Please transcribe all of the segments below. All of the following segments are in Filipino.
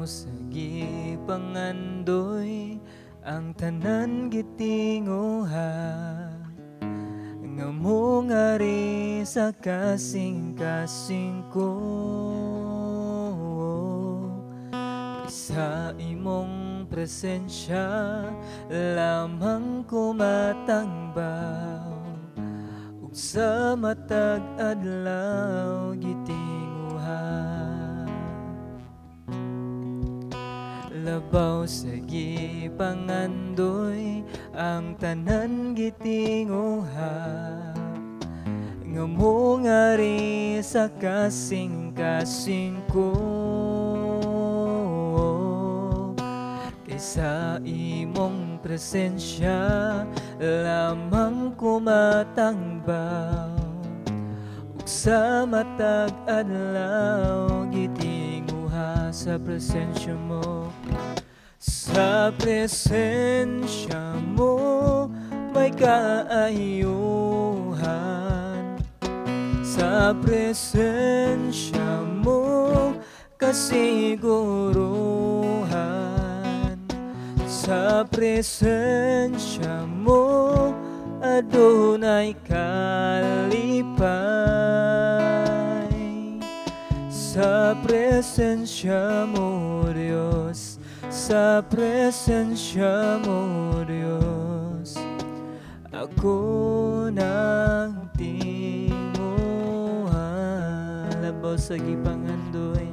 sa gipangandoy ang tanan gitinguha, nga mo ngari sa kasing-kasing ko. Sa imong presensya lamang ko matangbaw, ug sa matag adlaw gitinguha. Labaw sa gipangandoy ang tanan gitinguha, nga mo ngari sa kasing-kasing ko. Sa imong presensya lamang ko matangbaw, ug sa matag adlaw gitinguha. Sa presensya mo, sa presensya mo may kaayuhan, sa presensya mo kasiguruhan, sa presensya mo adunay kalipay. Sa presensya mo Diyos, sa presensya mo Diyos, ako nagtinguha. Labaw sa gipangandoy,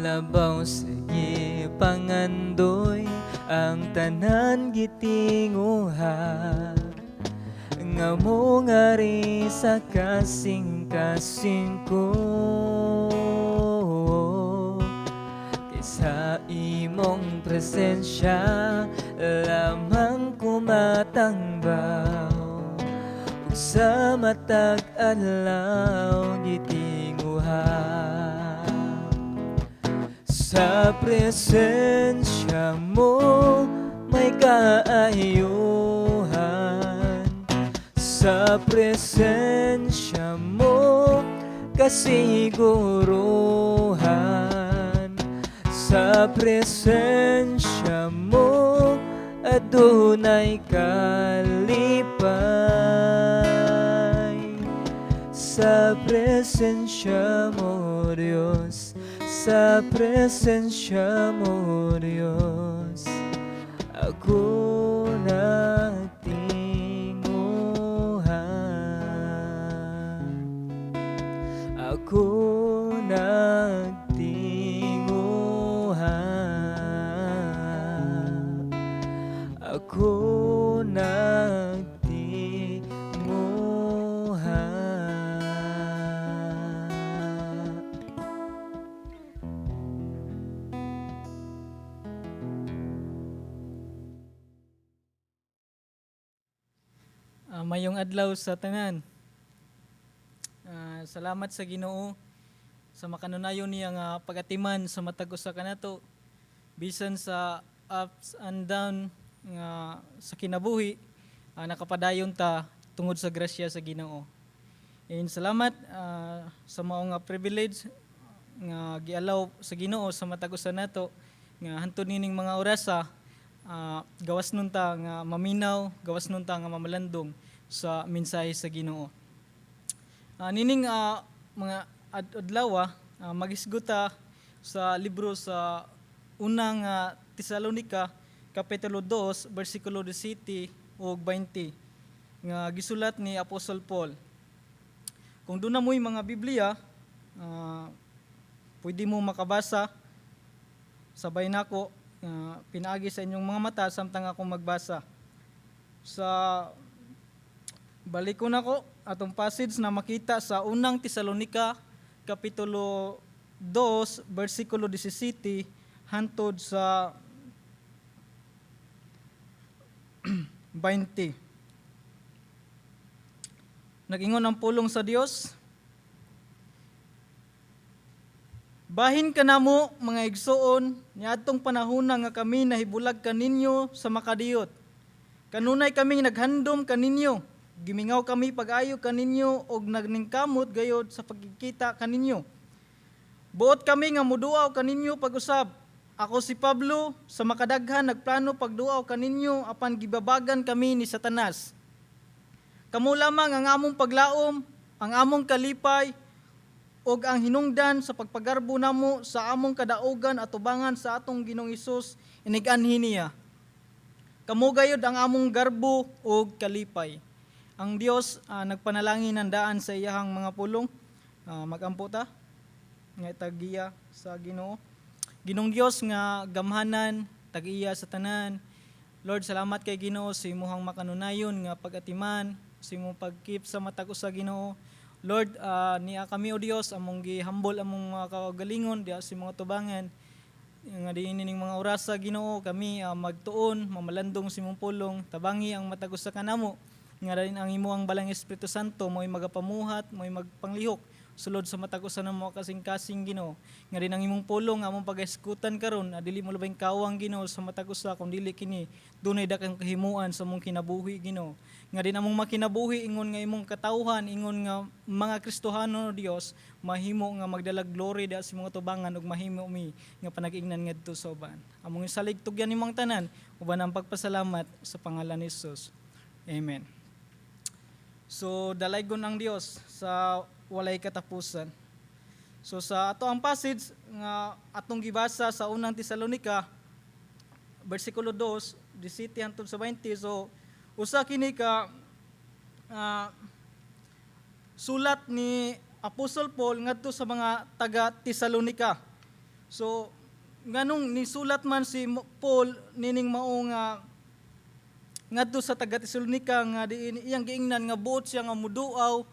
labaw sa gipangandoy ang tanan gitinguha, nga mo ngari sa kasing-kasing ko. Sa imong presensya lamang ko matangbaw, ug sa matag adlaw gitinguha. Sa presensya mo may kaayuhan, sa presensya mo kasiguruhan, sa presensya mo adunay kalipay. Sa presensya mo Diyos, sa presensya mo Diyos, ako nagtinguha. Ako nagtinguha. Ako nagtinguha. Mayong adlaw sa tanan. Salamat sa Ginoo sa makanunayon niya nga pagatiman sa matag usa kanato bisan sa ups and down nga sa kinabuhi, nakapadayon ta tungod sa grasya sa Ginoo. And salamat sa mao nga privilege nga gialaw sa Ginoo sa matag usa nato nga hantud nining mga orasa, gawas nun ta nga maminaw, gawas nun ta nga mamalandong sa mensahe sa Ginoo. Nining mga adlaw magisguta sa libro sa unang Tesalonica kapitulo 2 bersikulo 17 ug 20 nga gisulat ni Apostol Paul. Kung doon na mo'y mga Biblia, pwede mo makabasa sabay nako, pinaagi sa inyong mga mata samtang ako magbasa. Sa balik ko nako atong passage na makita sa unang Tesalonica kapitulo 2 bersikulo 17 hantod sa 20. Nag-ingon ang pulong sa Dios. Bahin kanamo mga igsoon niadtong panahon nga kami nahibulag kaninyo sa makadiyot. Kanunay kaming naghandom kaninyo Gimingaw kami pag-ayo kaninyo og nagningkamot gayod sa pagkikita kaninyo. Buot kami nga muduaw kaninyo pag-usab. Ako si Pablo, sa makadaghan nagplano pagduaw kaninyo apan gibabagan kami ni Satanas. Kamo lamang ang among paglaom, ang among kalipay, og ang hinungdan sa pagpagarbo namo sa among kadaugan at tubangan sa atong Ginoong Hesus iniganhi niya. Kamo gayud ang among garbo og kalipay. Ang Dios nagpanalangin ng daan sa iyahang mga pulong. Magampo ta nga tagiya sa Ginoo. Ginoong Dios nga gamhanan tagiya sa tanan. Lord, salamat kay Ginoo sa imong makanunayon nga pag-atiman, sa imong pagkip sa matag usa Ginoo. Lord, niya kami o Dios among gihambol among mga kaugalingon diha sa mga tubangan. Nga diining mga oras sa Ginoo kami magtuon, mamalandong sa imong pulong, tabangi ang matag usa kanamo. Nga rin ang imuang balang Espiritu Santo mo'y magapamuhat, mo'y magpanglihok sulod sa matag usa namo kasing-kasing Ginoo. Nga rin ang imong pulong among pag-eskutan karon, dili mo labing kawang Ginoo sa matag usa kun dili kini dunay dakang kahimuan sa among kinabuhi Ginoo. Nga din among makinabuhi ingon nga imong katawhan, ingon nga mga Kristohano Dios, mahimo nga magdalag glory da sa mga tubangan ug mahimo mi nga panag-ignan ngadto sa uban. Among isalig tugyan nimong tanan, uban ang pagpasalamat sa pangalan ni Jesus. Amen. So dalaygon ang Dios sa walay katapusan. So sa ato ang passage nga atong gibasa sa unang Tesalonica bersikulo 2, 17 hangtod sa 20. So usa kini ka sulat ni Apostol Paul ngadto sa mga taga Tesalonica. So nganong nisulat man si Paul nining mao nga ngadto sa taga Tesalonica nga diin iyang giingnan nga buot siya nga muduaw,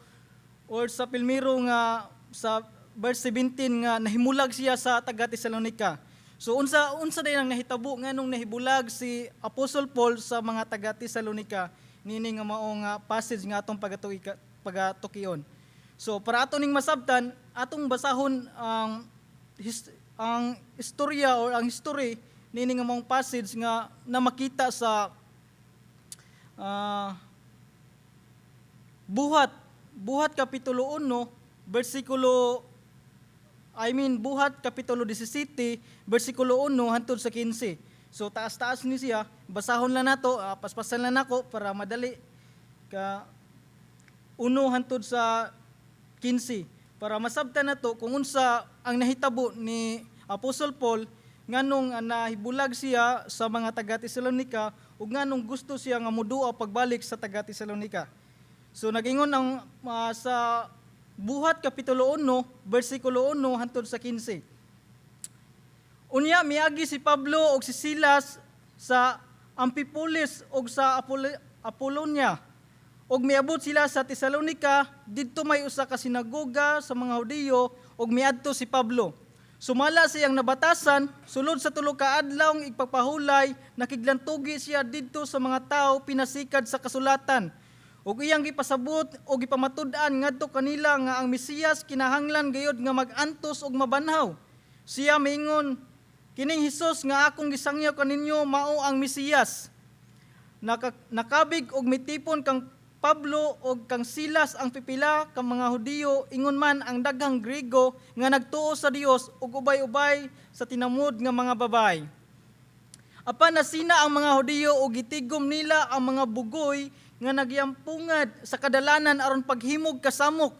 or sa Pilmiro nga sa verse 17 nga nahimulag siya sa taga Tesalonica. So unsa din ang nahitabo nganong nahibulag si Apostle Paul sa mga taga Tesalonica nini nga mao nga passage nga atong pagatukion. So para ato ning masabtan, atong basahon ang istorya or ang history nini nga maong passage nga na makita sa Buhat kapitulo 1 Buhat kapitulo 17 bersikulo 1 hangtod sa 15. So taas-taas ni siya, basahon lang nato, paspasan lang nako para madali ka 1 hangtod sa 15 para masabtan nato kung unsa ang nahitabo ni Apostle Paul nganong nahibulag siya sa mga taga Tesalonica ug nganong gusto siya nga moduaw pagbalik sa taga Tesalonica. So nagingon ang sa Buhat kapitulo 1 bersikulo 1 hangtod sa 15. Unya miagi si Pablo ug si Silas sa Amphipolis ug sa Apollonia ug miabot sila sa Tesalonica. Didto may usa ka sinagoga sa mga Hudiyo ug miadto si Pablo. Sumala siyang nabatasan, sulod sa 3 ka adlaw igpapahulay, nakiglantugi siya didto sa mga tao pinasikad sa kasulatan. Ug iyang gipasabot o gipamatud-an ngadto kanila nga ang Mesiyas kinahanglan gayud nga mag-antos og mabanhaw. Siya miingon, kining Hesus nga akong gisangyaw kaninyo mao ang Mesiyas. Nakabig og mitipon kang Pablo og kang Silas ang pipila ka mga Hudiyo, ingon man ang daghang Griego nga nagtuo sa Dios ug ubay-ubay sa tinamud nga mga babay. Apan nasina ang mga Hudiyo ug gitigom nila ang mga bugoy nga nagyampungad sa kadalanan aron paghimog kasamok.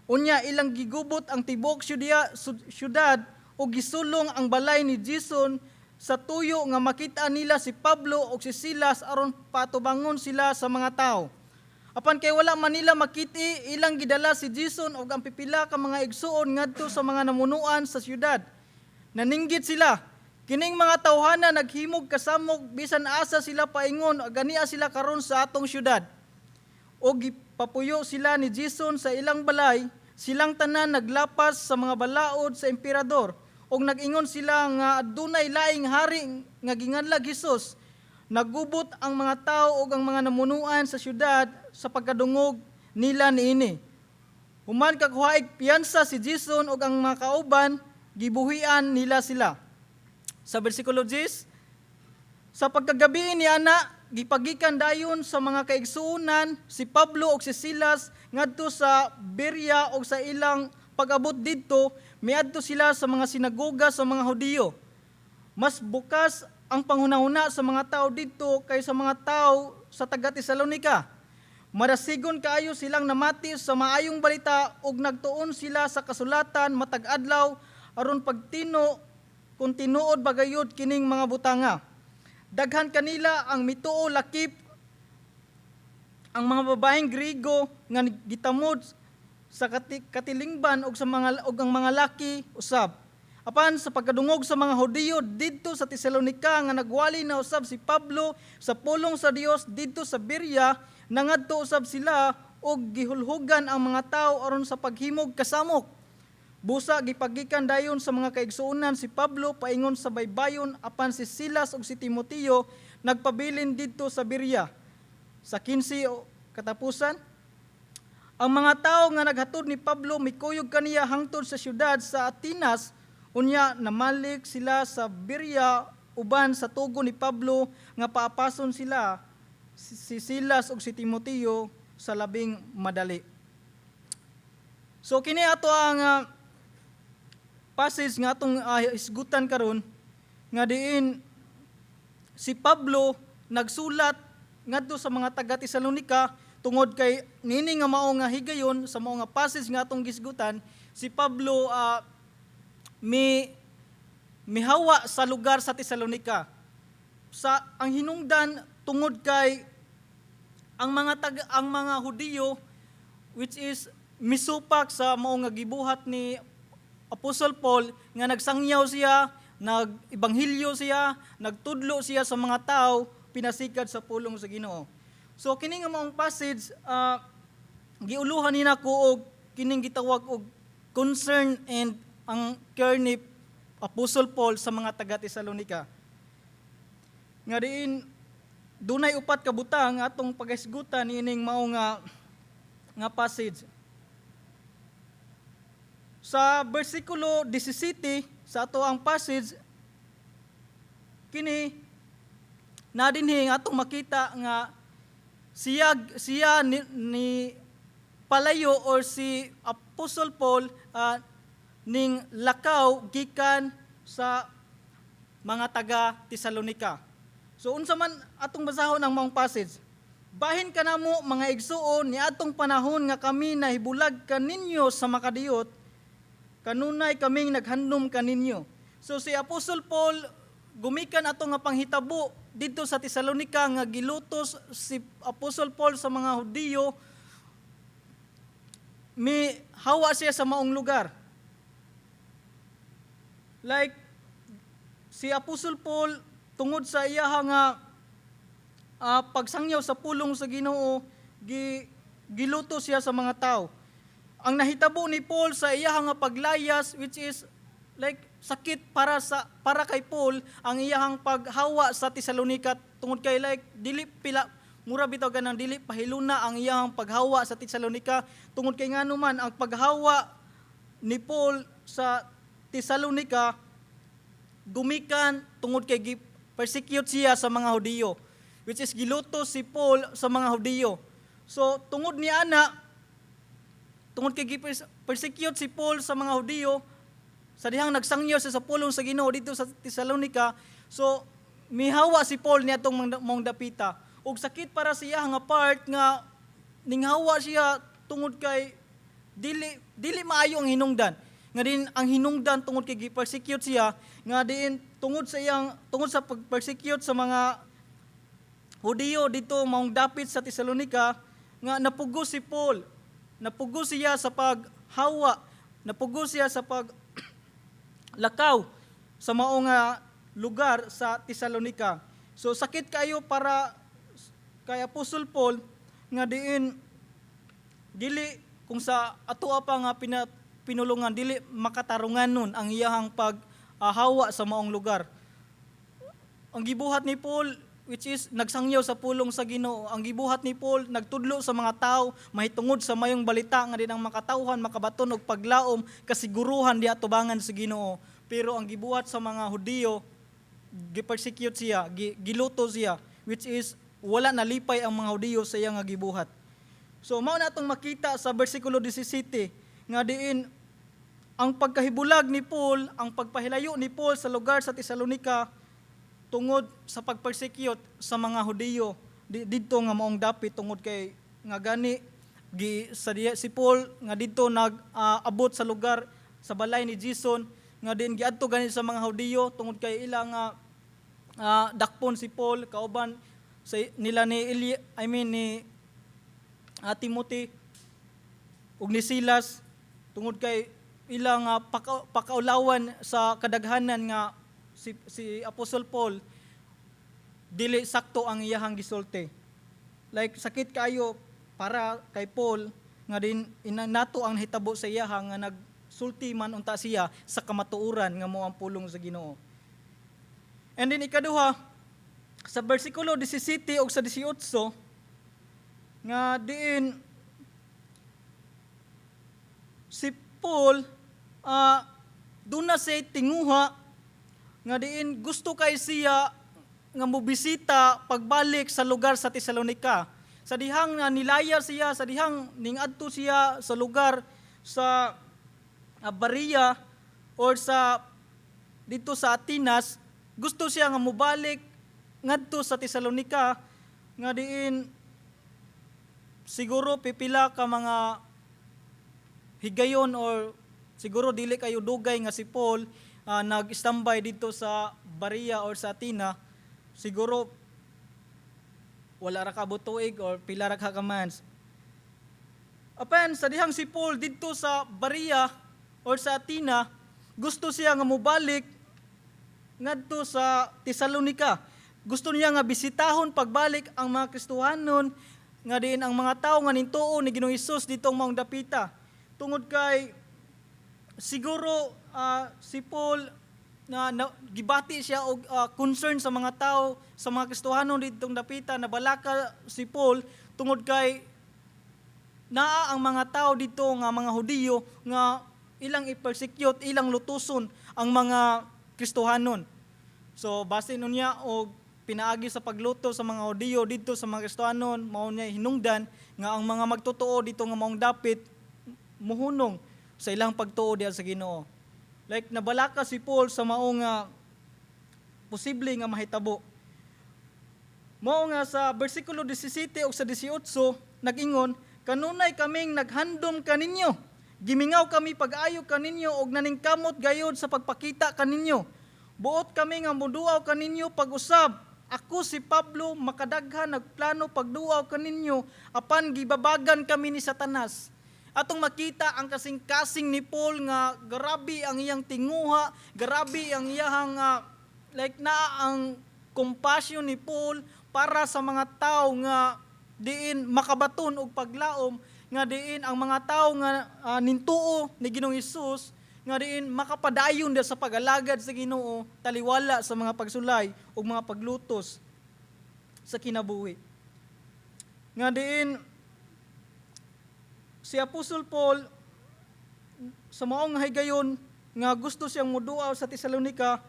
Unya ilang gigubot ang tibok syudad ug gisulong ang balay ni Jason sa tuyo nga makita nila si Pablo ug si Silas aron patubangon sila sa mga tao. Apan kay wala man nila makiti, ilang gidala si Jason ug ang pipila ka mga igsuon ngadto sa mga namunuan sa syudad. Naninggit sila. Kining mga tawhana naghimog kasamok bisan asa sila paingon ug ania sila karon sa atong syudad. Og gipapuyo sila ni Jason sa ilang balay, silang tanan naglapas sa mga balaod sa emperador og nag-ingon sila nga adunay laing hari nga ginganlag Hesus. Naggubot ang mga tao ug ang mga namunuan sa syudad sa pagkadungog nila niini. Human kakuhaig piyansa si Jason ug ang mga kauban, gibuhian nila sila. Sa bersikulo 10, Sa pagkagabi ni ana, gipagikan dayon sa mga kaigsuonan si Pablo ug si Silas ngadto sa Berea ug sa ilang pag-abot didto miadto sila sa mga sinagoga sa mga Hudiyo. Mas bukas ang panghunahuna sa mga tao didto kaysa mga tao sa taga-Tesalonika. Marasigon kaayo silang namati sa maayong balita ug nagtuon sila sa kasulatan matag adlaw aron pagtino kung tinuod bagayod kining mga butanga. Daghan kanila ang mituo lakip ang mga babaeng Griego nga gitamod sa katilingban ug ang mga laki usab. Apan sa pagkadungog sa mga Hudiyo didto sa Tesalonika nga nagwali na usab si Pablo sa pulong sa Dios didto sa Berea, nangadto usab sila og gihulhugan ang mga tao aron sa paghimog kasamok. Busa gipagikan dayon sa mga kaigsuonan si Pablo paingon sa baybayon, apan si Silas ug si Timoteo nagpabilin didto sa Berea. Sa 15 katapusan, ang mga tao nga naghatod ni Pablo mikuyog kaniya hangtod sa syudad sa Atenas, unya namalik sila sa Berea uban sa tugo ni Pablo nga paapason sila si Silas ug si Timoteo sa labing madali. So kini ato ang passage nga atong isgutan karon nga diin si Pablo nagsulat ngadto sa mga taga Tesalonika tungod kay nini nga mao nga higayon sa mao nga passage nga atong gisgutan. Si Pablo mihawa sa lugar sa Tesalonika. Sa ang hinungdan tungod kay ang mga Hudiyo which is misupak sa mao nga gibuhat ni Apostle Paul nga nagsangyaw siya, nag-ibanghilyo siya, nagtudlo siya sa mga tao, pinasikad sa pulong sa Ginoo. So kini nga maong passage giuluhan nina ko og kining gitawag og concern and ang care ni Apostle Paul sa mga taga Tesalonika. Nga diin dunay upat ka butang atong pagahisgutan ining mao nga passage. Sa versikulo 17 sa ato ang passage kini nadinhi atong makita nga siya ni palayo or si Apostle Paul ning lakaw gikan sa mga taga Tesalonika. So unsa man atong basahon ang maong passage? Bahin kanamo mga igsuon ni atong panahon nga kami nahibulag kaninyo sa makadiyot, kanunay kaming naghandom kaninyo. So si Apostle Paul gumikan ato nga panghitabo dito sa Tesalonika nga gilutos si Apostle Paul sa mga Hudiyo, mi hawa siya sa maong lugar. Like si Apostle Paul tungod sa iyaha nga pagsangyaw sa pulong sa Ginoo, gilutos siya sa mga tao. Ang nahitabo ni Paul sa iyaha nga paglayas which is like sakit para kay Paul ang iyahang paghawa sa Tesalonika tungod kay like dili pila mura bitaw ganang dili pahiluna ang iyahang paghawa sa Tesalonika tungod kay ngano man ang paghawa ni Paul sa Tesalonika gumikan tungod kay persecute siya sa mga Hudiyo which is gilutos si Paul sa mga Hudiyo. So tungod ni ana tungod kay persecute si Paul sa mga Hudiyo, sa dihang nagsangyo sa pulong sa Ginoo dito sa Tesalonika, so mihawa si Paul niadtong mong dapita. Ug sakit para siya nga part nga ninghawa siya tungod kay dili maayo ang hinungdan. Nga din ang hinungdan tungod kay gi-persecute siya, nga din tungod sa pag-persecute sa mga Hudiyo dito maong dapit sa Tesalonika, nga napugos si Paul. Napugos siya sa paghawa, napugos siya sa paglakaw sa maong lugar sa Tesalonika. So sakit kayo para kay Apostle Paul nga diin dili kung sa atoa pa nga pinulungan dili makatarungan nun ang iyahang paghawa sa maong lugar. Ang gibuhat ni Paul which is nagsangyaw sa pulong sa Ginoo. Ang gibuhat ni Paul nagtudlo sa mga tao mahitungod sa mayong balita nga dinang makatawhan makabaton og paglaom kasiguruhan di atubangan sa Ginoo. Pero ang gibuhat sa mga Hudiyo gipersecute siya, giluto siya, which is wala nalipay ang mga Hudiyo sa iya nga gibuhat. So mao na atong makita sa bersikulo 17 nga diin ang pagkahibulag ni Paul, ang pagpahilayo ni Paul sa lugar sa Tesalonica tungod sa pagpersecute sa mga Hudiyo didto nga maong dapit tungod kay nga gani si Paul nga didto nag-abot sa lugar sa balay ni Jason nga din giadto gani sa mga Hudiyo tungod kay ila nga dakpon si Paul kauban sa nila ni Timothy ug ni Silas tungod kay ilang pakaulawan sa kadaghanan nga si Apostle Paul dili sakto ang iyahang gisulti. Like sakit kayo para kay Paul nga din nato ang hitabo sa iyaha nga nagsulti man unta siya sa kamatuoran nga mao ang pulong sa Ginoo. And then ikaduha sa bersikulo 17 ug sa 18 nga diin si Paul duna say tinguha nga diin gusto kay siya nga mobisita pagbalik sa lugar sa Tesalonica. Sa dihang nilaya siya, sa dihang ningadto siya sa lugar sa Berea or sa dito sa Atenas, gusto siya nga mobalik ngadto sa Tesalonica nga diin siguro pipila ka mga higayon or siguro dili kayo dugay nga si Paul nag-standby dito sa Berea or sa Athena, siguro wala ra ka butuig or pila ra ka months. Apan sa dihang si Paul dito sa Berea or sa Athena, gusto siya nga mobalik ngadto sa Tesalonica. Gusto niya nga bisitahon pagbalik ang mga Kristohanon nga diin ang mga tao nga nintuo ni Ginoong Hesus ditong maong dapita. Tungod kay siguro si Paul na gibati siya og concern sa mga tao, sa mga Kristohanon ditong dapita, na balaka si Paul tungod kay naa ang mga tao dito nga mga Hudiyo nga ilang i-persecute, ilang lutuson ang mga Kristohanon. So base nun niya og pinaagi sa pagluto sa mga Hudiyo dito sa mga Kristohanon, mao niya hinungdan nga ang mga magtotoo dito nga maong dapit muhunong sa ilang pagtuo diha sa Ginoo. Like nabalaka si Paul sa maong posible nga mahitabo. Mao nga sa bersikulo 17 ug sa 18 nag-ingon, kanunay kaming naghandom kaninyo, gimingaw kami pag-ayo kaninyo og naningkamot gayud sa pagpakita kaninyo. Buot kami nga moduaw kaninyo pag-usab. Ako si Pablo makadaghan nagplano pagduaw kaninyo apan gibabagan kami ni Satanas. Atong makita ang kasing-kasing ni Paul nga grabe ang iyang tinguha, grabe ang iyang ang compassion ni Paul para sa mga tao nga diin makabaton og paglaom, nga diin ang mga tao nga nintuo ni Ginoong Hesus, nga diin makapadayon dia sa pag-alagad sa Ginoo taliwala sa mga pagsulay ug mga paglutos sa kinabuhi. Nga diin si Apostle Paul sa maong higayon nga gusto siyang moduaw sa Tesalonica,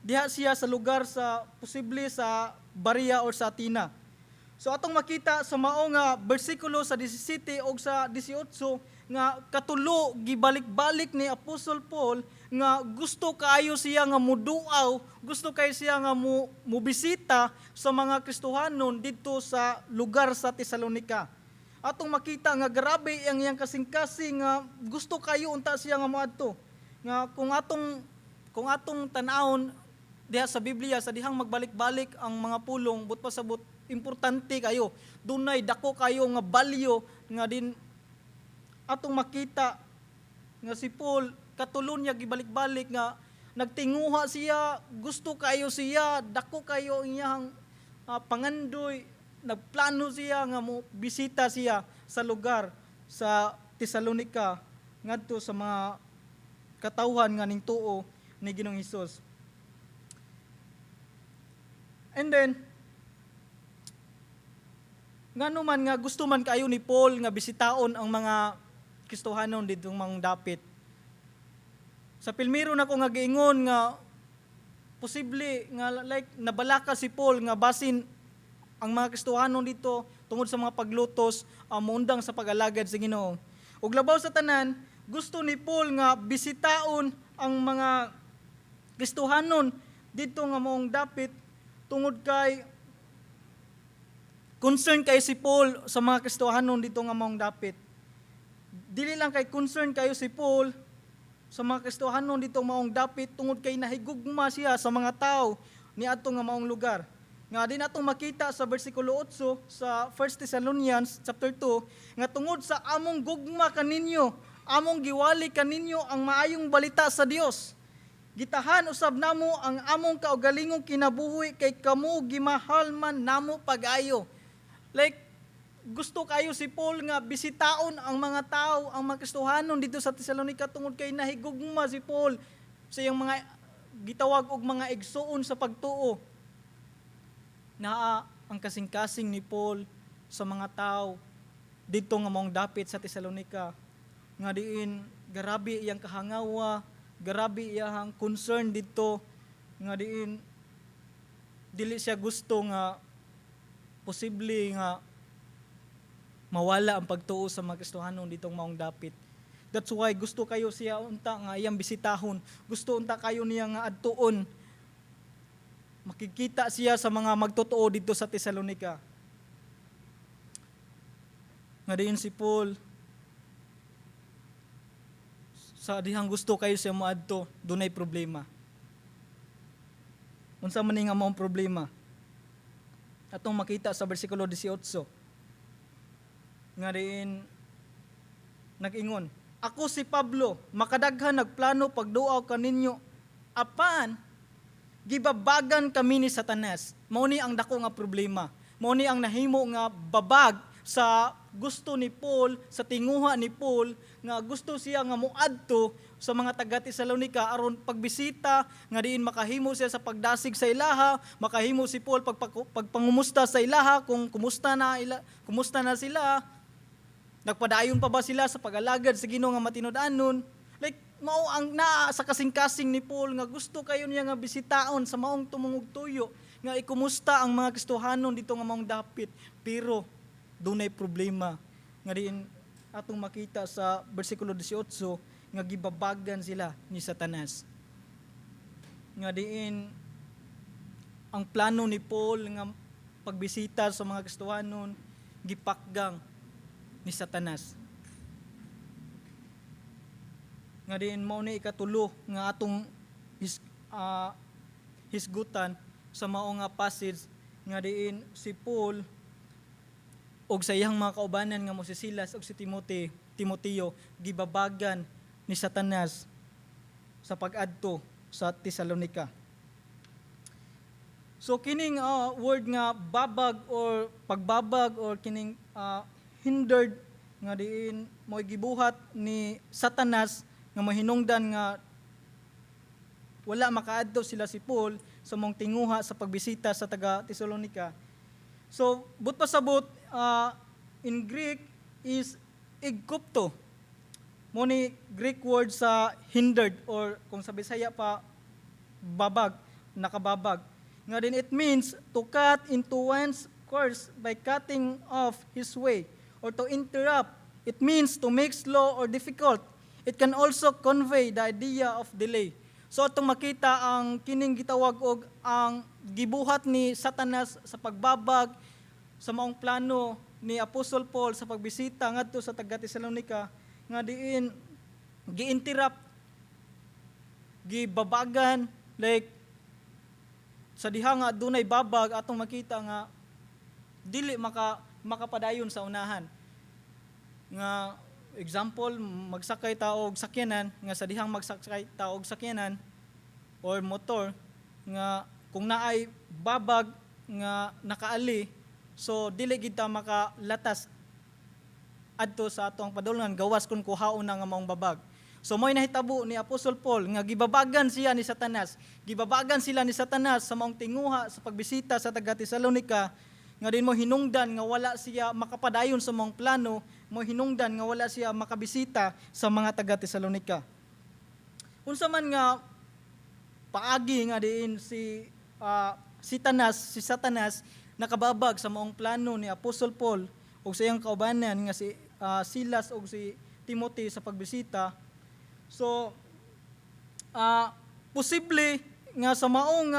diha siya sa lugar sa posible sa Berea or sa Athena. So atong makita sa maong bersikulo sa 17 o sa 18 nga katulo gibalik-balik ni Apostle Paul nga gusto kaayo siya nga moduaw, gusto kay siya nga mobisita sa mga Kristohanon dito sa lugar sa Tesalonica. Atong makita nga grabe ang iyang kasing-kasing nga gusto kayo unta siya nga moadto. Nga kung atong tan-awon diha sa Biblia sa dihang magbalik-balik ang mga pulong but pasabot importante kayo. Dunay dako kayo nga balyo nga din atong makita nga si Paul katulon niya gibalik-balik nga nagtinguha siya, gusto kayo siya, dako kayo iyang pangandoy, nagplano siya nga mo bisita siya sa lugar sa Tesalonica ngadto sa mga katawhan nga ning tuo ni Ginoong Hesus. And then ngano man nga gusto man kayo ni Paul nga bisitaon ang mga Kristohanon didtong mga dapit. Sa Pilmiro na ko nga giingon nga posible nga like nabalaka si Paul nga basin ang mga Kristohanon dito tungod sa mga paglutos muundang sa pag-alagad sa Ginoo. Ug labaw sa tanan, gusto ni Paul nga bisitaon ang mga Kristohanon dito nga maong dapit tungod kay concern kay si Paul sa mga Kristohanon dito nga maong dapit. Dili lang kay concern kayo si Paul sa mga Kristohanon dito maong dapit tungod kay nahigugma siya sa mga tao ni ato nga maong lugar. Nga din atong makita sa bersikulo 8 sa 1 Thessalonians chapter 2 nga tungod sa among gugma kaninyo, among giwali kaninyo ang maayong balita sa Dios. Gitahan usab namo ang among kaugalingong kinabuhi kay kamo gimahal man namo pag-ayo. Like gusto kayo si Paul nga bisitaon ang mga tao, ang mga Kristohanon dito sa Tesalonica tungod kay nahigugma si Paul sa iyang mga gitawag og mga igsuon sa pagtuo. Naa ang kasing-kasing ni Paul sa mga tao dito nga maong dapit sa Tesalonica nga diin grabe iyang kahangawa, grabe iyang concern dito nga diin dili siya gusto nga posible nga mawala ang pagtuo sa mga Kristohanon ditong maong dapit. That's why gusto kayo siya unta nga iyang bisitahon. Gusto unta kayo niya nga adtuon. Makikita siya sa mga magtotoo dito sa Tesalonica. Nga diin si Paul sa dihang gusto kayo siya moadto, dunay problema. Unsa man nga maong problema? Atong makita sa bersikulo 18. Nga diin nag-ingon, ako si Pablo, makadaghan nagplano pagduaw kaninyo, apan gibabagan kami ni Satanas. Mao ni ang dako nga problema. Mao ni ang nahimo nga babag sa gusto ni Paul, sa tinguha ni Paul, nga gusto siya nga moadto sa mga taga Tesalonica aron pagbisita nga diin makahimo siya sa pagdasig sa ilaha, makahimo si Paul pagpangumusta sa ilaha kung kumusta na sila. Nagpadayon pa ba sila sa pag-alagad sa Ginoo nga matinud-anon? Like mao ang naa sa kasing-kasing ni Paul nga gusto kayo niya nga bisitaon sa maong tumungog tuyo nga ikumusta ang mga Kristohanon dito nga maong dapit, pero dunay problema nga diin atong makita sa bersikulo 18 nga gibabagan sila ni Satanas. Nga diin ang plano ni Paul nga pagbisita sa mga Kristohanon gipakgang ni Satanas. Nga diin mao ni ikatulo nga atong hisgutan sa mao nga passage nga diin si Paul og sa iyang mga kaubanan nga mo si Silas og si Timoteo gibabagan ni Satanas sa pag-adto sa Tesalonica. So kining word nga babag or pagbabag or kining hindered nga diin mo gibuhat ni Satanas nga mahinungdan nga wala makaadto sila si Paul sa mong tinguha sa pagbisita sa taga Tesalonica. So but pasabot in Greek is igkupto. Mo ni Greek word sa hindered or kung sa Bisaya pa babag, nakababag. Nga din it means to cut into one's course by cutting off his way or to interrupt. It means to make slow or difficult. It can also convey the idea of delay. So itong makita ang kining gitawag og ang gibuhat ni Satanas sa pagbabag sa maong plano ni Apostol Paul sa pagbisita ngadto sa taga Tesalonica nga diin gi-interrupt, gibabagan, like sa diha nga dunay babag atong makita nga dili makapadayon sa unahan. Nga example, magsakay tao og sakyanan, nga sa dihang magsakay tao og sakyanan or motor, nga kung naay babag nga nakaali, so dili gid ta makalatas adto sa atong padulngan gawas kun kuhaon na nga maong babag. So mo'y nahitabo ni Apostol Paul nga gibabagan siya ni Satanas. Gibabagan sila ni Satanas sa maong tinguha sa pagbisita sa taga Tesalonica nga din mo hinungdan nga wala siya makapadayon sa mong plano, mo hinungdan nga wala siya makabisita sa mga taga Tesalonica. Unsa man nga paagi nga diin si Satanas nakababag sa maong plano ni Apostol Paul ug sa iyang kaubanan nga si Silas ug si Timothy sa pagbisita. So posible nga sa maong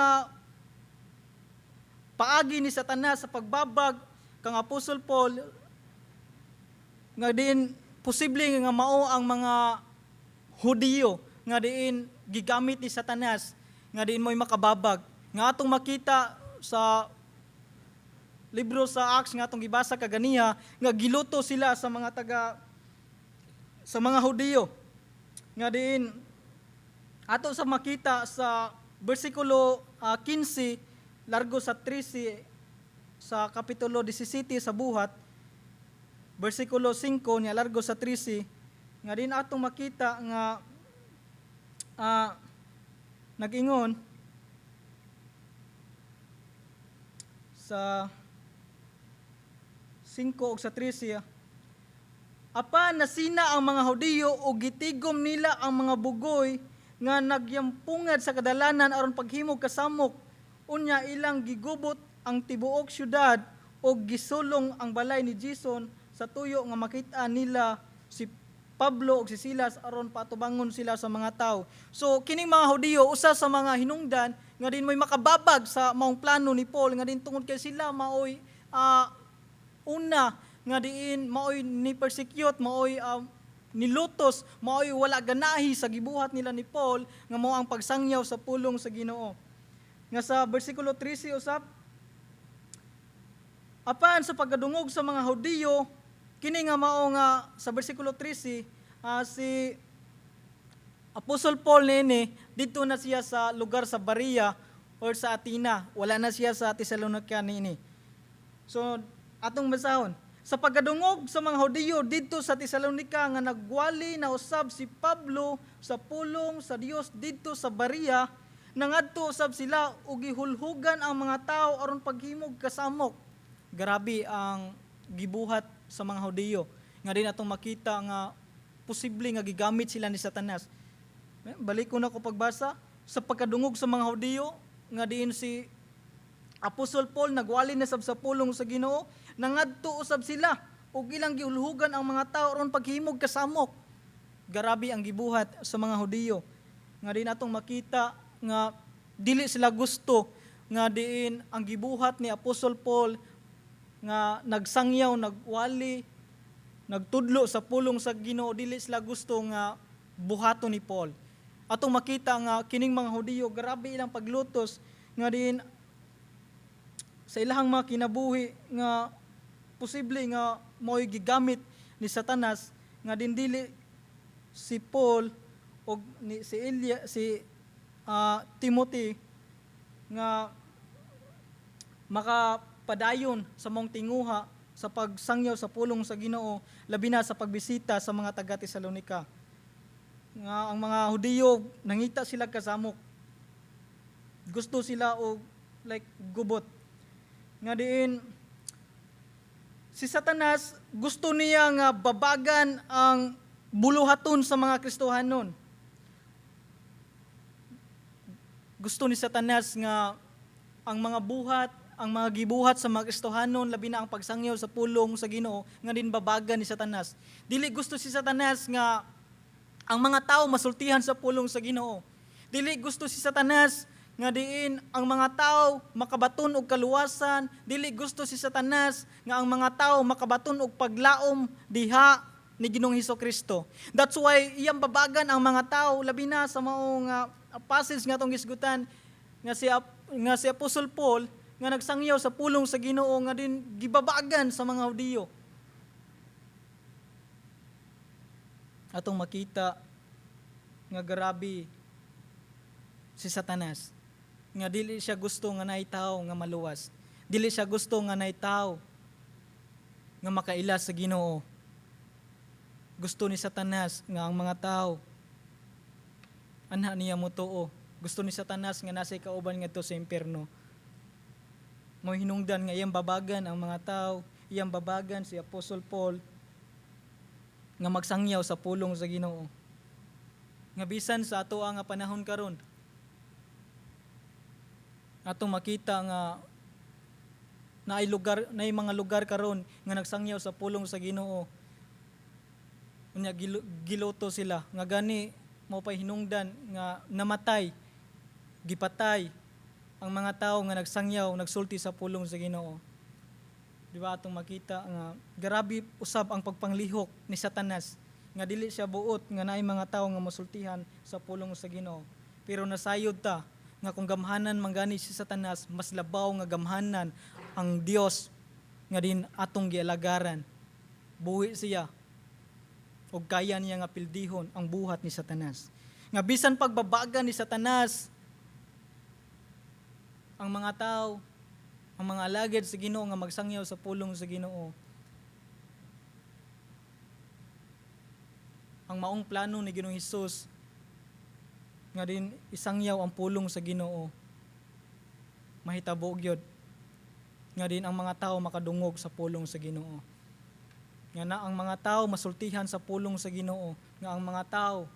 paagi ni Satanas sa pagbabag kang Apostol Paul nga din posible nga mao ang mga Hudiyo nga diin gigamit ni Satanas nga diin mo'y makababag. Nga atong makita sa libro sa Acts nga atong gibasa kaganiha nga giluto sila sa mga Hudiyo. Nga diin ato sa makita sa bersikulo 15 largo sa 13 sa kapitulo 17 sa buhat, bersikulo 5 niya largo sa 13, nga din atong makita nga nag-ingon sa 5 o sa 13, apan nasina ang mga Hudiyo o gitigom nila ang mga bugoy nga nagyampungad sa kadalanan aron paghimog kasamok, unya ilang gigubot ang tibuok syudad o gisulong ang balay ni Jason sa tuyo nga makita nila si Pablo ug si Silas aron patubangon sila sa mga tao. So kining mga Hudiyo usa sa mga hinungdan nga din mo'y makababag sa maong plano ni Paul nga din tungod kay sila maoy una nga diin maoy ni persecute, maoy nilutos, maoy wala ganahi sa gibuhat nila ni Paul nga mao ang pagsangyaw sa pulong sa Ginoo. Nga sa bersikulo 13 usab, apan sa pagkadungog sa mga Hudiyo, kini nga mao nga sa bersikulo 13, si Apostol Paul nini dito na siya sa lugar sa Berea or sa Athena, wala na siya sa Thessalonica nini. So atong basahon, sa pagkadungog sa mga Hudiyo dito sa Thessalonica nga nagwali na usab si Pablo sa pulong sa Dios dito sa Berea, nangadto usab sila ug gihulhugan ang mga tao aron paghimog kasamok. Grabe ang gibuhat sa mga Hudiyo. Nga din atong makita nga posible nga gigamit sila ni Satanas. Balik ko na ko pagbasa sa pagkadungog sa mga Hudiyo nga diin si Apostol Paul nagwali na sab sa pulong sa Ginoo, nangadto usab sila ug ilang gihulhugan ang mga tao aron paghimog kasamok. Grabe ang gibuhat sa mga Hudiyo. Nga din atong makita nga dili sila gusto nga diin ang gibuhat ni Apostol Paul nga nagsangyaw, nagwali, nagtudlo sa pulong sa Ginoo, dili sila gusto nga buhaton ni Paul. Atong makita nga kining mga Hudiyo grabe ilang paglutos nga din sa ilahang mga kinabuhi nga posible nga mo'y gigamit ni Satanas nga din dili si Paul o si Timothy nga makapadayon sa mong tinguha sa pagsangyaw sa pulong sa Ginoo, labi na sa pagbisita sa mga taga Thessalonica. Nga ang mga Hudiyo nangita sila kasamok, gusto sila og like gubot. Nga diin si Satanas gusto niya nga babagan ang buluhaton sa mga Kristohanon. Gusto ni Satanas nga ang mga buhat, ang mga gibuhat sa mga Kristohanon, labi na ang pagsangyaw sa pulong sa Ginoo, nga din babagan ni Satanas. Dili gusto si Satanas nga ang mga tao masultihan sa pulong sa Ginoo. Dili gusto si Satanas nga diin ang mga tao makabaton og kaluwasan. Dili gusto si Satanas nga ang mga tao makabaton og paglaom diha ni Ginoong Hesukristo. That's why iyang babagan ang mga tao, labi na sa maong passage nga tong gisgutan nga si Apostol Paul nga nagsangyaw sa pulong sa Ginoo nga din gibabagan sa mga Hudiyo. Atong makita nga grabe si Satanas nga dili siya gusto nga naay tao nga maluwas. Dili siya gusto nga naay tao nga makailas sa Ginoo. Gusto ni Satanas nga ang mga tao anha niya mutuo. Gusto ni Satanas nga nasa kauban ngadto sa impierno. Mo hinungdan nga iyang babagan ang mga tao, iyang babagan si Apostol Paul nga magsangyaw sa pulong sa Ginoo. Nga bisan sa ato nga panahon karon, atong makita nga naay mga lugar karon nga nagsangyaw sa pulong sa Ginoo. Unya giluto sila nga gani mao pay hinungdan nga namatay, gipatay ang mga tawo nga nagsangyaw, nagsulti sa pulong sa Ginoo. Di ba atong makita nga grabe usab ang pagpanglihok ni Satanas nga dili siya buot nga naay mga tawo nga mosultihan sa pulong sa Ginoo. Pero nasayod ta nga kung gamhanan manggani si Satanas, mas labaw nga gamhanan ang Dios nga din atong gialagaran. Buhi siya ug kaya niya nga pildihon ang buhat ni Satanas. Nga bisan pagbabaga ni Satanas ang mga tao, ang mga alagad sa Ginoo nga magsangyaw sa pulong sa Ginoo. Ang maong plano ni Ginoong Hesus nga din isangyaw ang pulong sa Ginoo, mahitabo gyud nga din ang mga tao makadungog sa pulong sa Ginoo. Nga na ang mga tao masultihan sa pulong sa Ginoo, nga ang mga tao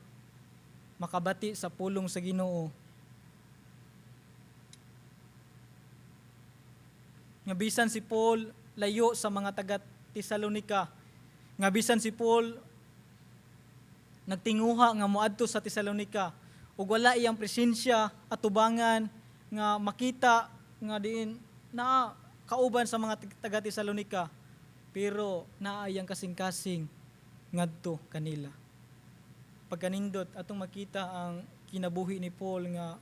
makabati sa pulong sa Ginoo. Nga bisan si Paul layo sa mga taga Tesalonika, nga bisan si Paul nagtinguha nga moadto sa Tesalonika, ug wala iyang presensya at tubangan nga makita nga diin na kauban sa mga taga Tesalonika, pero naa iyang kasing-kasing ngadto kanila. Pagkanindot atong makita ang kinabuhi ni Paul nga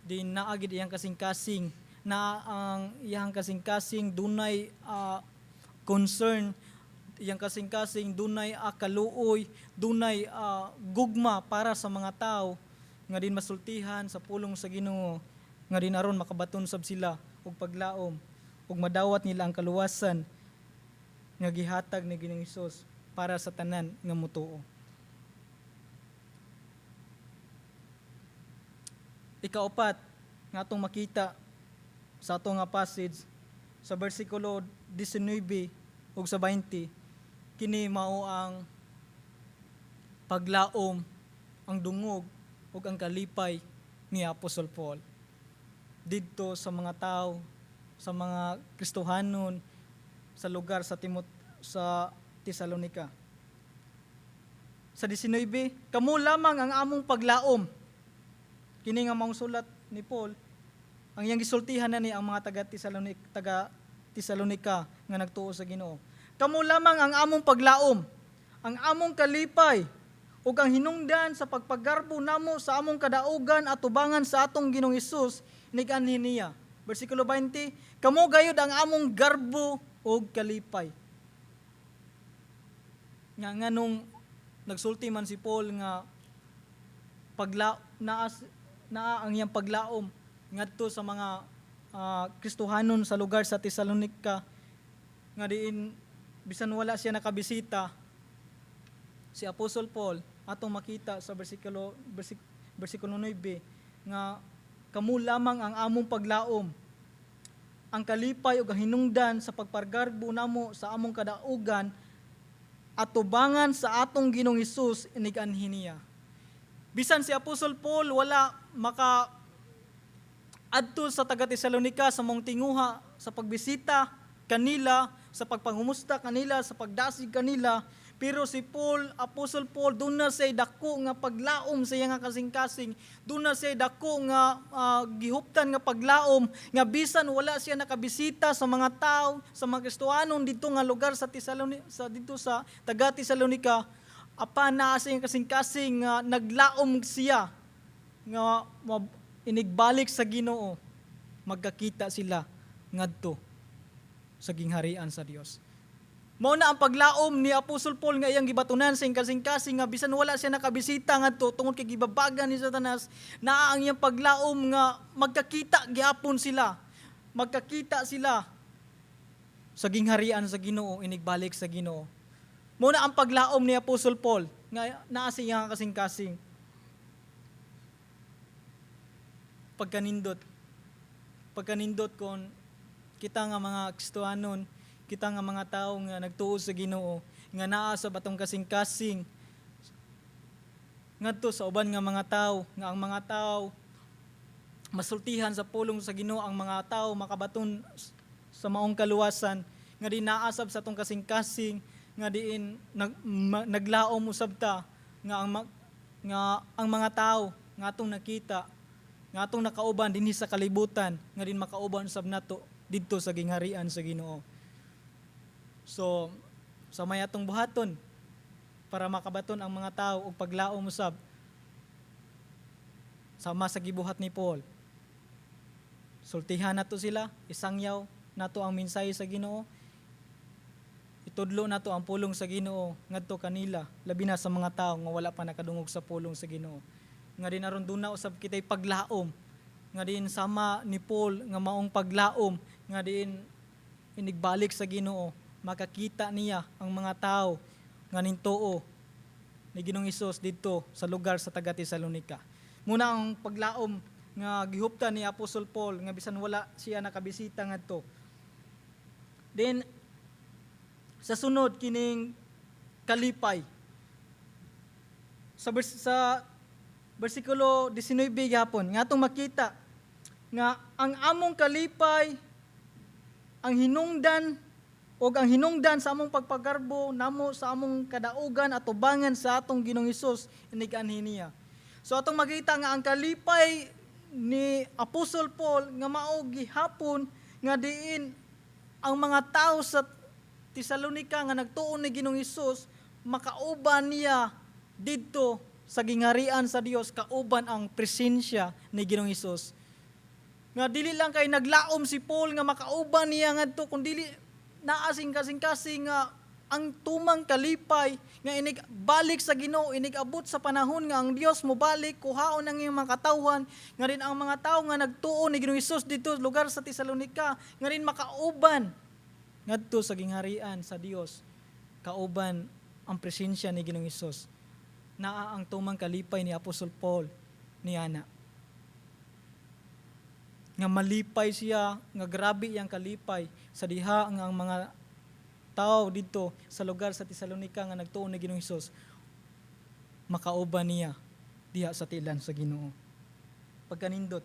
din naa gid iyang kasing-kasing, na ang iyang kasing-kasing dunay concern, iyang kasing-kasing dunay kaluoy, dunay gugma para sa mga tao nga din masultihan sa pulong sa Ginoo, nga din aron makabaton sab sila og paglaom ug madawat nila ang kaluwasan nga gihatag ni Ginoong Hesus para sa tanan nga motuo. Ikaapat nga atong makita sa atong nga passage sa bersikulo 19 ug sa 20, kini mao ang paglaom, ang dungog ug ang kalipay ni Apostol Paul didto sa mga tao, sa mga Kristohanon sa lugar sa Tesalonika. Sa 19, kamo lamang ang among paglaom. Kini nga maong sulat ni Paul, ang iyang gisultihan na ni ang mga taga Tesalonika nga nagtuo sa Ginoo. Kamo lamang ang among paglaom, ang among kalipay ug ang hinungdan sa pagpagarbo namo sa among kadaugan at tubangan sa atong Ginoong Hesus nikanhi niya. Bersikulo 20, kamo gayud ang among garbo ug kalipay. Nga nung nagsulti man si Paul nga naa ang iyang paglaom ngadto sa mga Kristohanon sa lugar sa Tesalonika, nga diin bisan wala siya nakabisita, si Apostol Paul atong makita sa bersikulo 9 nga kamo lamang ang among paglaom, ang kalipay ug hinungdan sa pagpargarbo namo sa among kadaugan at tubangan sa atong Ginoong Hesus iniganhi niya. Bisan si Apostol Paul wala maka adto sa taga Tesalonika sa mong tinguha sa pagbisita kanila, sa pagpangumusta kanila, sa pagdasig kanila, pero si Paul, Apostol Paul, doon na siya dako nga paglaom sa iya nga kasing-kasing, doon na siya dako nga gihuptan nga paglaom, nga bisan wala siya nakabisita sa mga tao, sa mga Kristohanon dito nga lugar sa dito sa taga Tesalonika, apan naa siya kasing-kasing nga naglaom siya nga inigbalik sa Ginoo, magkakita sila ngadto sa gingharian sa Dios. Mao na ang paglaom ni Apostol Paul nga iyang gibatunan sa kasing-kasing nga bisan wala siya nakabisita ngadto tungod kay gibabagan ni Satanas, naa ang iyang paglaom nga magkakita gyapon sila. Magkakita sila sa gingharian sa Ginoo, inigbalik sa Ginoo. Mao na ang paglaom ni Apostol Paul nga naa sa iyang kasing-kasing. Pagkanindot kon kita nga mga Kristohanon, kita nga mga tao nga nagtuo sa Ginoo, nga naa sa batong kasing-kasing ngadto sa uban nga mga tao, nga ang mga tao masultihan sa pulong sa Ginoo ang mga tao makabaton sa maong kaluwasan nga di naasab sa atong kasing-kasing nga diin naglaom usab ta nga ang mga tao nga atong nakita nga atong nakauban dinhi sa kalibutan nga din makauban usab nato didto sa gingharian sa Ginoo. So sa may atong buhaton para makabaton ang mga tao og paglaom usab sama sa gibuhat ni Paul. Sultihan nato sila, isangyaw nato ang mensahe sa Ginoo. Itudlo nato ang pulong sa Ginoo ngadto kanila, labi na sa mga tao nga wala pa nakadungog sa pulong sa Ginoo. Nga din aron duna usab kitay paglaom. Nga din sama ni Paul nga maong paglaom, nga din inigbalik sa Ginoo, makakita niya ang mga tao nga nintuo ni Ginoong Hesus didto sa lugar sa taga Tesalonica. Muna ang paglaom nga gihuptan ni Apostol Paul nga bisan wala siya nakabisita ngadto. Then sa sunod kining kalipay sa bersikulo 19 gihapon nga atong makita nga ang among kalipay ang hinungdan sa among pagpagarbo namo sa among kadaugan at tubangan sa atong Ginoong Hesus iniganhi niya. So atong makita nga ang kalipay ni Apostol Paul nga mao gihapon nga diin ang mga tao sa Tesalonica nga nagtuon ni Ginoong Hesus makauban niya didto sa gingharian sa Dios, kauban ang presensya ni Ginoong Hesus. Nga dili lang kay naglaom si Paul nga makauban niya ngadto kundi naasing kasing-kasing nga ang tumang kalipay nga inig balik sa Ginoo, inig abot sa panahon nga ang Dios mo balik kuhaon ang iyang mga katawhan, nga rin ang mga tao nga nagtuon ni Ginoong Hesus dito lugar sa Tesalonica nga rin makauban ngadto sa gingharian sa Dios, kauban ang presensya ni Ginoong Hesus. Naa ang tumang kalipay ni Apostol Paul ni ana. Nga malipay siya, nga grabe iyang kalipay sa diha nga ang mga tao dito sa lugar sa Tesalonica nga nagtuon ni Ginoong Hesus makauban niya diha sa tilan sa Ginoo. Pagkanindot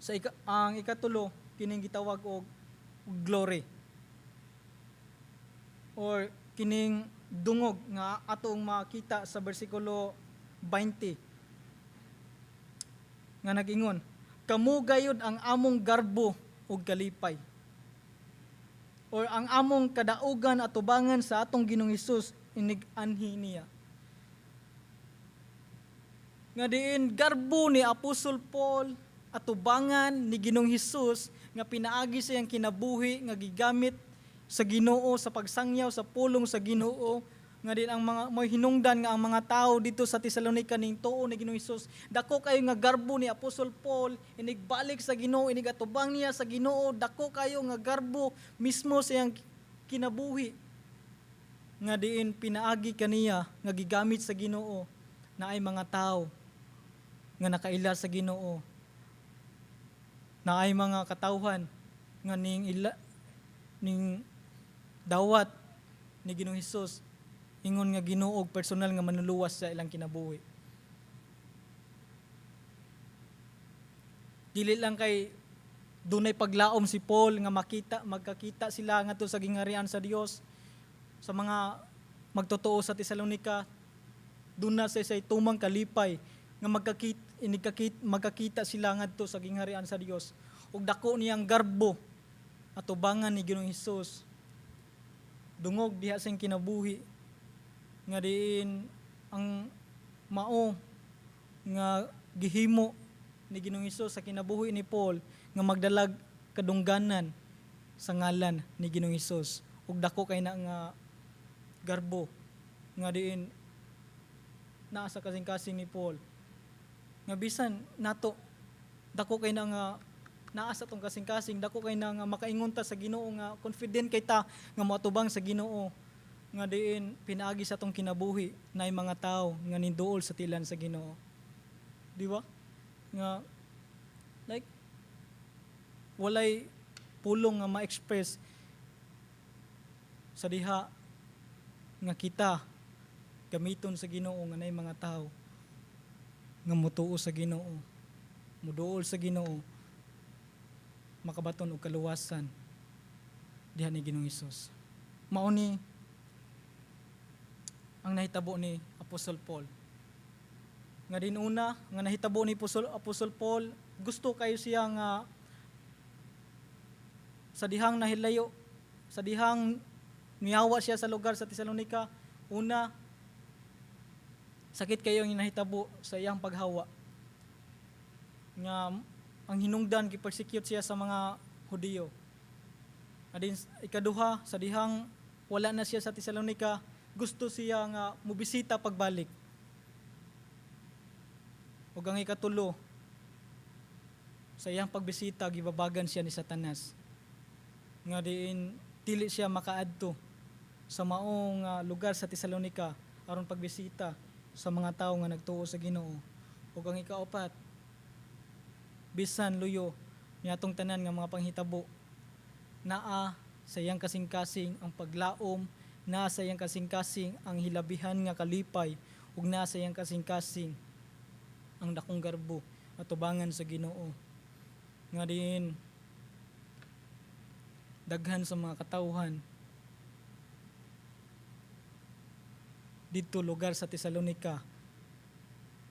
sa ang ikatulo kining gitawag og glory or kining dungog nga atong makita sa bersikulo 20 nga nagingon, kamo gayud ang among garbo ug kalipay or ang among kadaugan at tubangan sa atong Ginoong Hesus inig-anhi niya. Nga diin garbo ni Apostol Paul at tubangan ni Ginoong Hesus nga pinaagi sa iyang kinabuhi nga gigamit sa Ginoo sa pagsangyaw sa pulong sa Ginoo, nga din ang mga may hinungdan nga ang mga tao dito sa Tesalonica ning tuo ni Ginoong Hesus dako kayo nga garbo ni Apostol Paul inigbalik sa Ginoo, inigatubang niya sa Ginoo, dako kayo nga garbo mismo sa iyang kinabuhi nga diin pinaagi kaniya nga gigamit sa Ginoo na ay mga tao nga nakaila sa Ginoo, na ay mga katawhan nga ning dawat ni Ginoong Hesus ingon nga Ginoo og personal nga manuluwas sa ilang kinabuhi. Dili lang kay dunay paglaom si Paul nga magkakita sila ngadto sa gingharian sa Dios sa mga magtotoo sa Tesalonica, duna sa tumang kalipay nga magkakita sila ngadto sa gingharian sa Dios ug dako niyang garbo at tubangan ni Ginoong Hesus dungog diha sa kinabuhi nga diin ang mao nga gihimo ni Ginoong Hesus sa kinabuhi ni Paul nga magdalag kadungganan sa ngalan ni Ginoong Hesus ug dako kay na nga garbo nga diin naa sa kasing-kasing ni Paul nga bisan nato dako kay na nga naa sa tong kasing-kasing, dako kay na nga makaingon ta sa Ginoo nga confident kay ta nga moatubang sa Ginoo nga diin pinaagi sa tong kinabuhi na mga tao nga ninduol sa tilan sa Ginoo. Di ba? Nga like walay pulong nga ma-express sa diha nga kita gamiton sa Ginoo nga nay mga tao nga mutuo sa Ginoo, muduol sa Ginoo, makabaton og kaluwasan diha ni Ginoong Hesus. Mao ni ang nahitabo ni Apostol Paul. Nga dinuna nga nahitabo ni Apostol Paul, gusto kayo siya nga sa dihang nahilayo, sa dihang niyawa siya sa lugar sa Tesalonika. Una, sakit kayo ang nahitabo sa iyang paghawa. Nga ang hinungdan gipersecute siya sa mga Hudiyo. Adin ikaduha, sa dihang wala na siya sa Tesalonika, gusto siya nga mubisita pagbalik. Ug ang ikatulo, sa iyang pagbisita gibabagan siya ni Satanas. Nga diin dili siya makaadto sa maong lugar sa Tesalonika aron pagbisita sa mga tawo nga nagtuo sa Ginoo. Ug ang ikaapat, bisan luyo niatong tanan nga mga panghitabo, naa sa iyang kasing-kasing ang paglaom, naa sa iyang kasing-kasing ang hilabihan nga kalipay, ug naa sa iyang kasing-kasing ang dakong garbo at tubangan sa Ginoo. Nga diin daghan sa mga katawhan didto lugar sa Tesalonika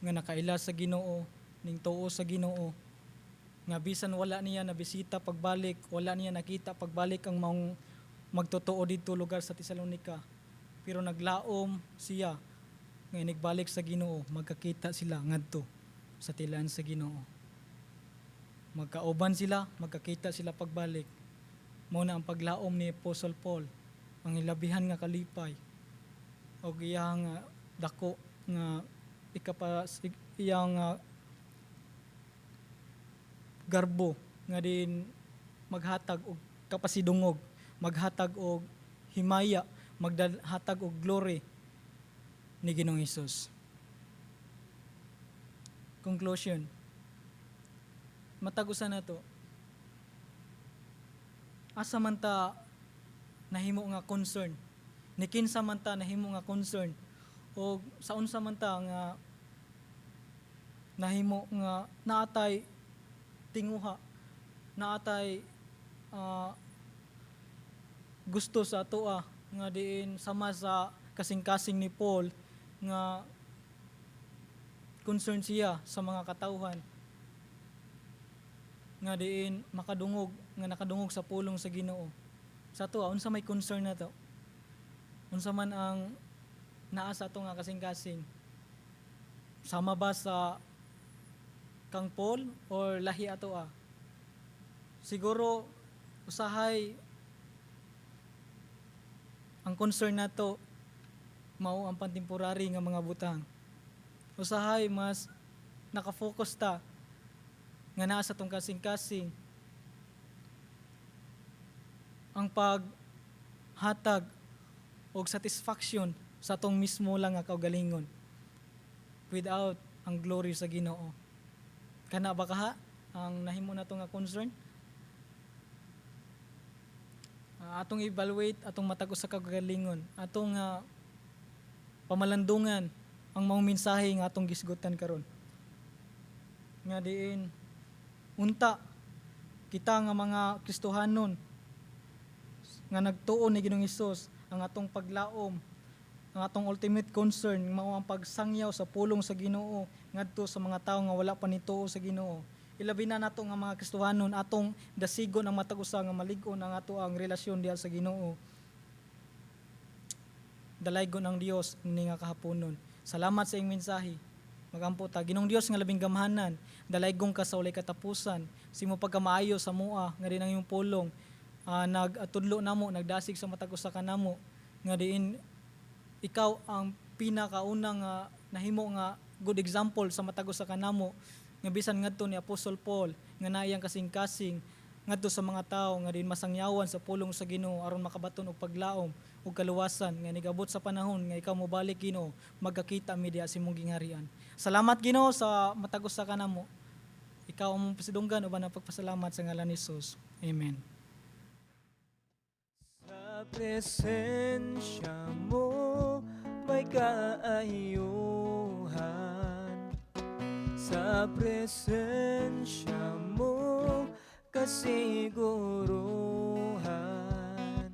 nga nakaila sa Ginoo, ning tuo sa Ginoo, nga bisan wala niya nabisita pagbalik, wala niya nakita pagbalik ang maong magtotoo didto lugar sa Tesalonika, pero naglaom siya nga nagbalik sa Ginoo, magkakita sila ngadto sa tilaan sa Ginoo. Magkauban sila, magkakita sila pagbalik. Mao na ang paglaom ni Apostle Paul, ang hilabihan nga kalipay o iyang dako nga iyang garbo nga din maghatag og kapasidungog, maghatag og himaya, maghatag og glory ni Ginoong Hesus. Conclusion. Matag-usa na to. Asa man ta nahimo nga concern, ni kinsa man ta nahimo nga concern, o sa unsa man ta nga nahimo nga naatay tinguha, naatay gusto sa atoa nga diin sama sa kasing-kasing ni Paul nga concern siya sa mga katawhan, nga diin makadungog, nga nakadungog sa pulong sa Ginoo. Sa atoa unsa may concern na to? Unsa man ang naa sa ato nga kasing-kasing? Sama ba sa kang Paul or lahi atoa? Siguro usahay ang concern nato mao ang pantemporary nga mga butang. Usahay mas nakafocus ta nga naa sa tong kasing-kasing ang paghatag og satisfaction sa tong mismo lang nga kaugalingon without ang glory sa Ginoo. Kana ba kaha ang nahimo nato nga concern? Atong evaluate atong matag usa ka kaugalingon, atong pamalandungan ang maong mensahe nga atong gisgutan karon. Nga diin unta kita nga mga Kristohanon nga nagtuo ni Ginoong Hesus, ang atong paglaom, ang atong ultimate concern mao ang pagsangyaw sa pulong sa Ginoo ngadto sa mga tawo nga wala pa nituo sa Ginoo. Ilabi na nato nga mga Kristohanon atong dasigon ang matag usa nga malig-on ang ato ang relasyon diha sa Ginoo. Dalaygon ang Dios ni nga kahaponon. Salamat sa iyong mensahe. Magampo ta, Ginoong Dios nga labing gamhanan, dalaygong ka sa walay katapusan, simo pagkamaayo sa mua nga din ang iyong pulong, nagatudlo namo, nagdasig sa matag usa kanamo, nga diin ikaw ang pinakaunang nahimo nga good example sa matag usa kanamo, nga bisan ngadto ni Apostol Paul nga naayang kasing-kasing ngadto sa mga tawo nga din masangyawan sa pulong sa Ginoo aron makabaton og paglaom ug kaluwasan nga nigabot sa panahon nga ikaw mobalik Ginoo, magkakita mi diha sa imong gingharian. Salamat Ginoo sa matag usa kanamo. Ikaw ang pasidunggan uban ang pagpasalamat sa ngalan ni Jesus. Amen. Sa presensya mo may kaayuhan, sa presensya mo kasiguruhan,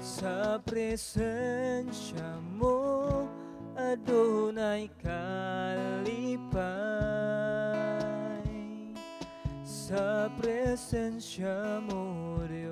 sa presensya mo adunay kalipay, sa presensya mo Dios.